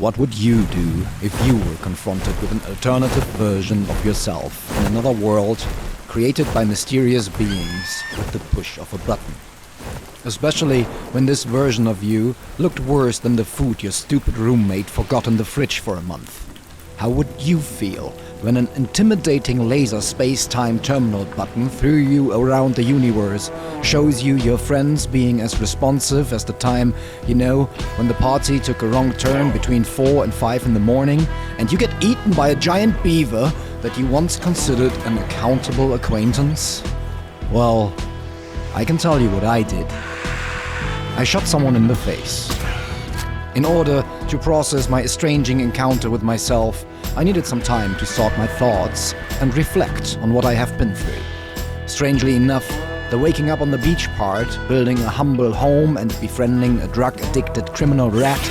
What would you do if you were confronted with an alternative version of yourself in another world created by mysterious beings with the push of a button? Especially when this version of you looked worse than the food your stupid roommate forgot in the fridge for a month. How would you feel when an intimidating laser space-time terminal button through you around the universe shows you your friends being as responsive as the time, when the party took a wrong turn between 4 and 5 in the morning, and you get eaten by a giant beaver that you once considered an accountable acquaintance? Well, I can tell you what I did. I shot someone in the face. In order to process my estranging encounter with myself, I needed some time to sort my thoughts and reflect on what I have been through. Strangely enough, the waking up on the beach part, building a humble home and befriending a drug-addicted criminal rat,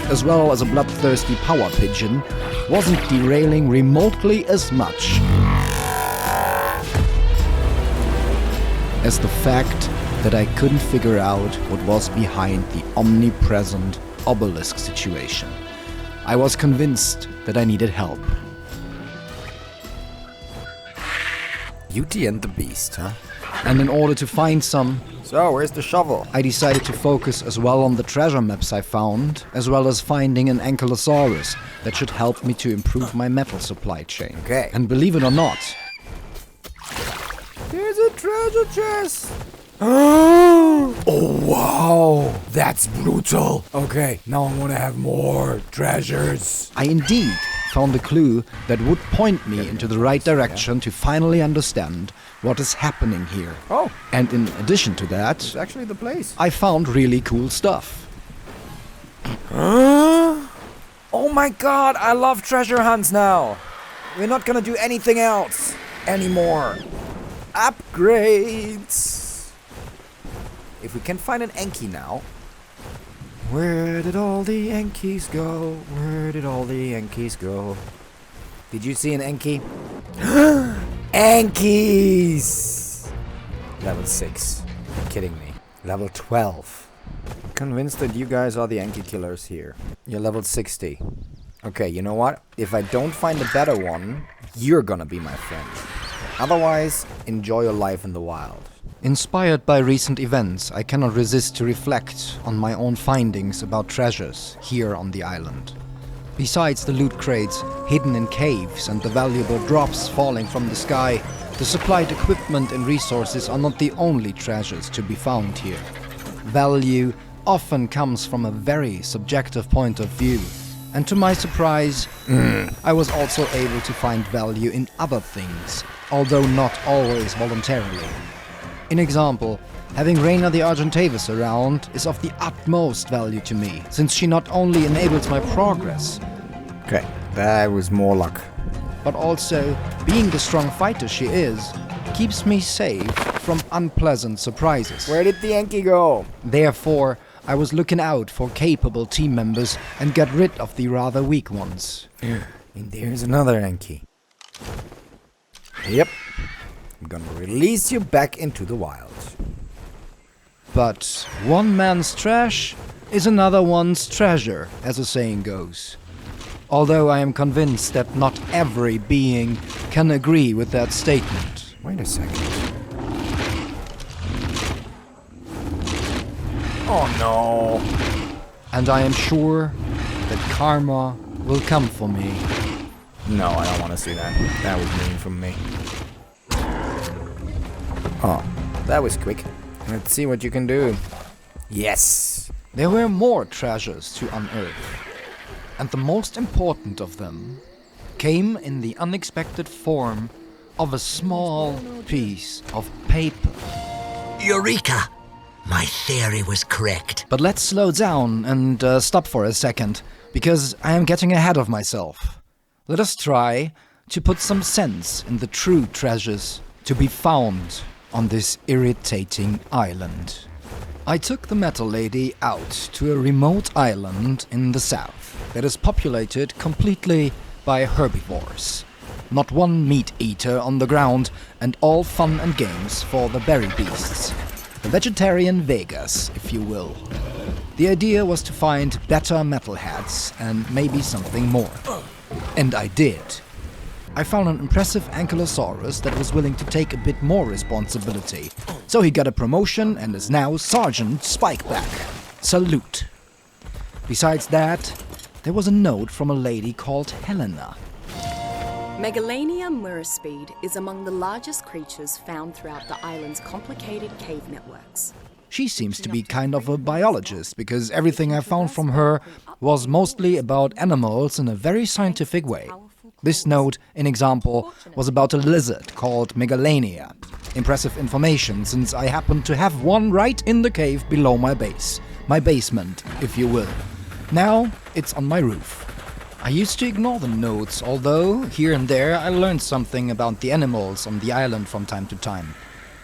as well as a bloodthirsty power pigeon, wasn't derailing remotely as much as the fact that I couldn't figure out what was behind the omnipresent obelisk situation. I was convinced that I needed help. Beauty and the Beast, huh? And in order to find some, So, where's the shovel? I decided to focus as well on the treasure maps I found, as well as finding an Ankylosaurus that should help me to improve my metal supply chain. Okay. And believe it or not, There's a treasure chest! Oh wow, that's brutal. Okay, now I want to have more treasures. I indeed found a clue that would point me into the right direction to finally understand what is happening here. Oh, And in addition to that, it's actually the place. I found really cool stuff. Oh my god, I love treasure hunts now. We're not gonna do anything else anymore. Upgrades. If we can find an Anky now. Where did all the Ankies go? Where did all the Ankies go? Did you see an Anky? Ankies! Level 6. You're kidding me. Level 12. I'm convinced that you guys are the Anky killers here. You're level 60. Okay, you know what? If I don't find a better one, you're gonna be my friend. Otherwise, enjoy your life in the wild. Inspired by recent events, I cannot resist to reflect on my own findings about treasures here on the island. Besides the loot crates hidden in caves and the valuable drops falling from the sky, the supplied equipment and resources are not the only treasures to be found here. Value often comes from a very subjective point of view, and to my surprise, I was also able to find value in other things, although not always voluntarily. In example, having Rajna the Argentavis around is of the utmost value to me, since she not only enables my progress, Okay, that was more luck. but also, being the strong fighter she is, keeps me safe from unpleasant surprises. Where did the Anky go? Therefore, I was looking out for capable team members and got rid of the rather weak ones. And there's another Anky. Yep. I'm gonna release you back into the wild. But one man's trash is another one's treasure, as the saying goes. Although I am convinced that not every being can agree with that statement. Wait a second. Oh no. And I am sure that karma will come for me. No, I don't want to see that. That was mean from me. Oh, that was quick. Let's see what you can do. Yes! There were more treasures to unearth. And the most important of them came in the unexpected form of a small piece of paper. Eureka! My theory was correct. But let's slow down and stop for a second, because I am getting ahead of myself. Let us try to put some sense in the true treasures to be found on this irritating island. I took the Metal Lady out to a remote island in the south that is populated completely by herbivores. Not one meat eater on the ground, and all fun and games for the berry beasts. The vegetarian Vegas, if you will. The idea was to find better metalheads and maybe something more. And I did. I found an impressive Ankylosaurus that was willing to take a bit more responsibility. So he got a promotion and is now Sergeant Spikeback. Salute. Besides that, there was a note from a lady called Helena. Megalania muraspeed is among the largest creatures found throughout the island's complicated cave networks. She seems to be kind of a biologist, because everything I found from her was mostly about animals in a very scientific way. This note, in example, was about a lizard called Megalania. Impressive information, since I happen to have one right in the cave below my base. My basement, if you will. Now, it's on my roof. I used to ignore the notes, although, here and there, I learned something about the animals on the island from time to time.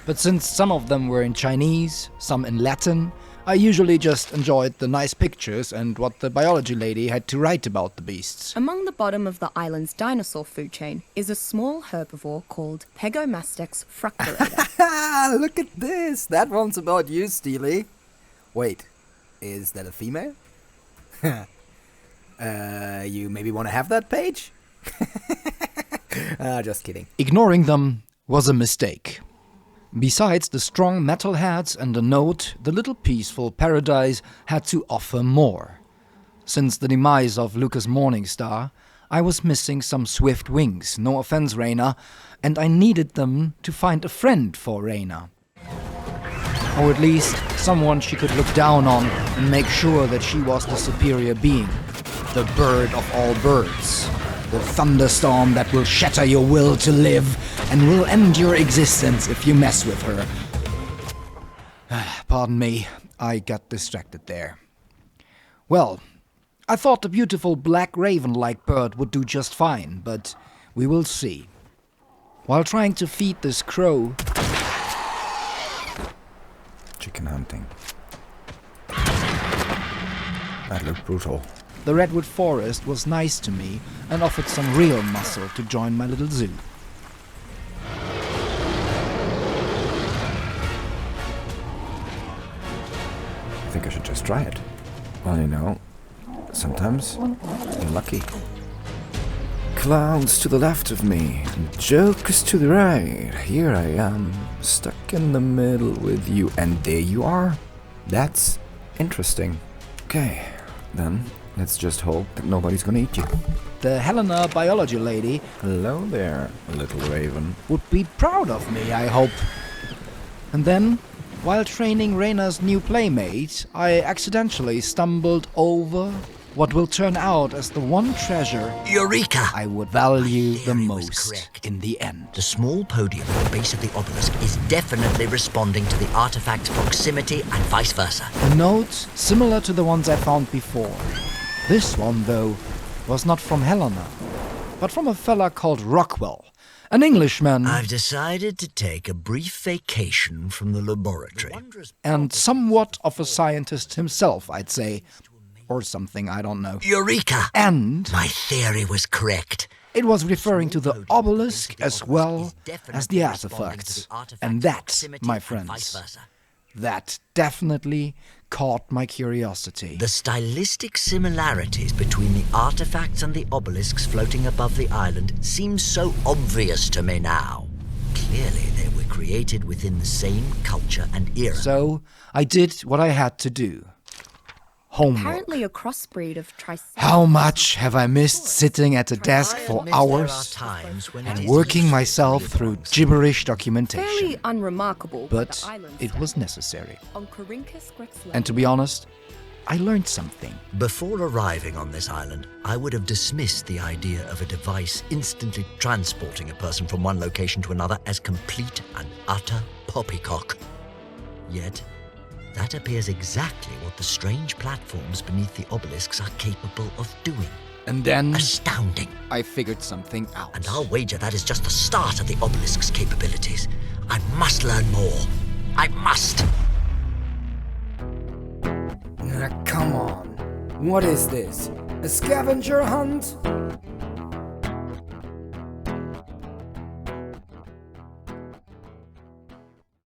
But since some of them were in Chinese, some in Latin, I usually just enjoyed the nice pictures and what the biology lady had to write about the beasts. Among the bottom of the island's dinosaur food chain is a small herbivore called Pegomastex fructurator. Look at this! That one's about you, Steely. Wait, is that a female? You maybe want to have that page? Just kidding. Ignoring them was a mistake. Besides the strong metalheads and the note, the little peaceful paradise had to offer more. Since the demise of Lucas Morningstar, I was missing some swift wings, no offense, Rajna, and I needed them to find a friend for Rajna. Or at least someone she could look down on and make sure that she was the superior being. The bird of all birds. The thunderstorm that will shatter your will to live and will end your existence if you mess with her. Pardon me, I got distracted there. Well, I thought the beautiful black raven-like bird would do just fine, but we will see. While trying to feed this crow... Chicken hunting. That looked brutal. The redwood forest was nice to me and offered some real muscle to join my little zoo. I think I should just try it. Well, you know, sometimes you're lucky. Clouds to the left of me, and jokers to the right. Here I am, stuck in the middle with you, and there you are. That's interesting. Okay, then let's just hope that nobody's gonna eat you. The Helena biology lady, Hello there, little raven. would be proud of me, I hope. And then, while training Rajna's new playmate, I accidentally stumbled over what will turn out as the one treasure Eureka! I would value the theory was most correct. in the end. The small podium at the base of the obelisk is definitely responding to the artifact's proximity and vice versa. A note similar to the ones I found before. This one, though, was not from Helena, but from a fella called Rockwell, an Englishman I've decided to take a brief vacation from the laboratory. and somewhat of a scientist himself, I'd say. Or something, I don't know. Eureka! And My theory was correct. it was referring to the obelisk as well as the artifacts. And that, my friends, that definitely caught my curiosity. The stylistic similarities between the artifacts and the obelisks floating above the island seem so obvious to me now. Clearly, they were created within the same culture and era. So I did what I had to do. Homework. Apparently a crossbreed of Triceratops. How much have I missed sitting at a desk for hours and working myself through gibberish documentation? Fairly unremarkable. But it was necessary. Oncorhynchus grexlens. And to be honest, I learned something. Before arriving on this island, I would have dismissed the idea of a device instantly transporting a person from one location to another as complete and utter poppycock. Yet, that appears exactly what the strange platforms beneath the obelisks are capable of doing. And then Astounding. I figured something out. And I'll wager that is just the start of the obelisk's capabilities. I must learn more. I must. Now, come on. What is this? A scavenger hunt?